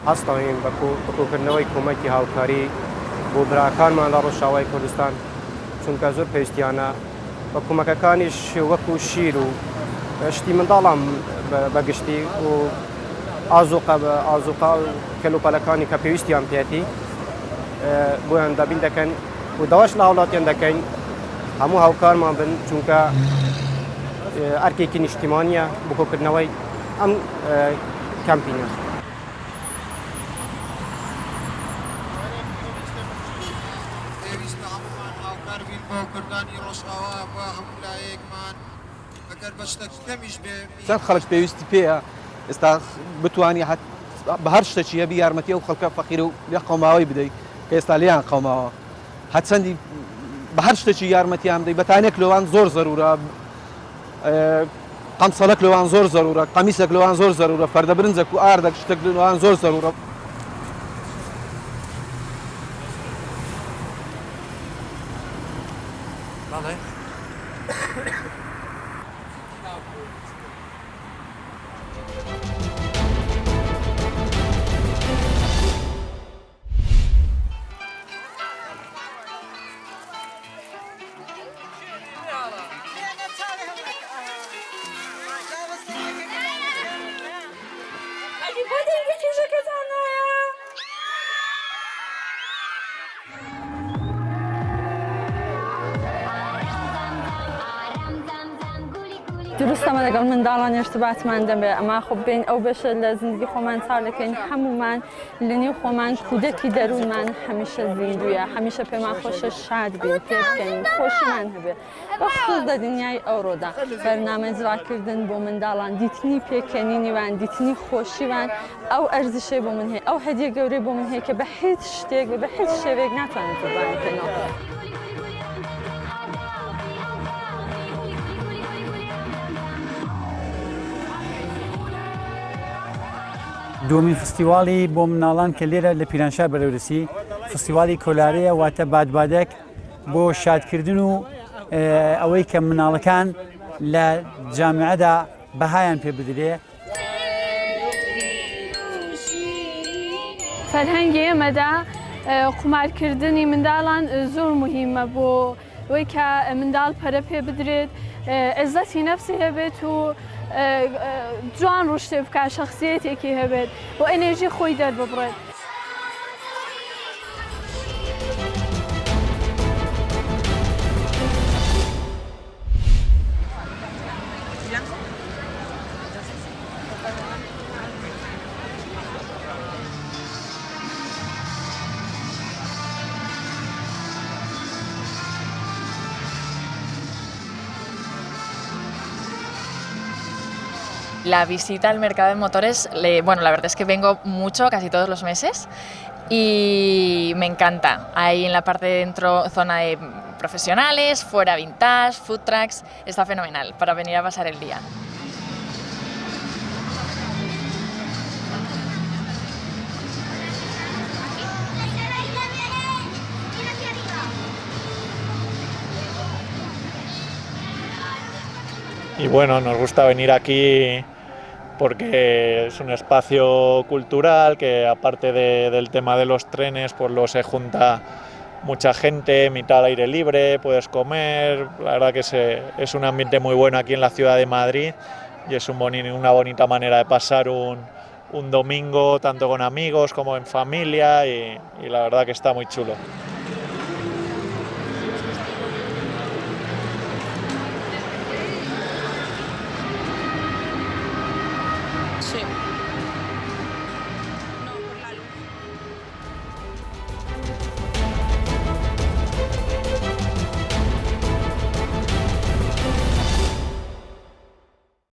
هەستەوەین بەکۆکردنەوەی کۆمەکی هاوکاری بۆ براکانمان لە ڕۆژئاوای کوردستان چونکە زۆر پێویستیانە بە کۆمەکەکانیش وەکو شیر و شتی منداڵان بەگشتی و ئازوقا و کەلوپەلەکانی کە پێویستیان پێێتی بۆیان دابین دەکەن و داواش لە هاوڵاتیان دەکەین هەموو هاوکارمان بن چونکە ئەرکێکی نیشتیمانیە بکۆکردنەوەی ئەم کەمپینە. کوردانی رۆژئاوا بە هەموو لایەکمان ئەگەر بە شتێک کەمیش بێ چەند خەڵک پێویستی پێیە ئێستا بتوانی بە هەر شتێکی هەبی یارمەتی و خەڵکە فەقیر و لێ قەوماوی بدەیت کە ئێستا لێیان قەوماوە هەچەندی بە هەر شتێکی یارمەتیان بدەیت بەتانێک لەوان زۆر زەرورە قەمسەڵک لەوان زۆر زەرورە قەمیسێک لەوان زۆر زەرورە فەردە برنجێک و ئاردەك شتێک لەوان زۆر زەرورە. دروستەمە لەگەڵ منداڵان ارتباطمان دەبێ ئەما خۆ بین ئەو بەشە لە زیندگی خۆمان چاو دەکەین هەمومان لە نێو خۆمان کودەکی دەروونمان هەمیشە زیندویە هەمیشە پێمان خۆشە شاد بێت پێ بکەین خۆشیمان هەبێ بەخصوص لە دنیای ئەوڕۆدا بەرنامەی جوراکردن بۆ منداڵان دیتنی پێکەنینیوان دیتنی خۆشیوان ئەو ئەرزشەی بۆ من هەیە ئەو هەدیە گەورەی بۆ من هەیە کە بە هیچ شتێک بە هیچ شێوەیەک ناتوانێت قوربان بکەینەوە. دومین فستیڤاڵی بۆ مناڵان کە لێرە لە پیرانشار بەرەورسی فستیڤاڵی کۆلارەیە واتە بادبادێک بۆ شادکردن و ئەوەی کە مناڵەکان لە جامعەدا بەهایان پێ بدرێ. فەرهەنگی ئێمەدا قومارکردنی منداڵان زۆر مهمە بۆ ئەوەی کە منداڵ پەرە پێ بدرێت عزەتی نەفسی هەبێت و جوان ڕشتێ بکە شخصیەتێکی هەبێت بۆ ئەنێرژی خۆی دەرببڕێت. La visita al mercado de motores, bueno, la verdad es que vengo mucho, casi todos los meses, y me encanta. Hay en la parte de dentro zona de profesionales, fuera vintage, food trucks, está fenomenal para venir a pasar el día. Y bueno, nos gusta venir aquí porque es un espacio cultural que aparte del tema de los trenes, pues luego se junta mucha gente, mitad al aire libre, puedes comer, la verdad que es un ambiente muy bueno aquí en la ciudad de Madrid y es una bonita manera de pasar un domingo tanto con amigos como en familia y la verdad que está muy chulo. Sí.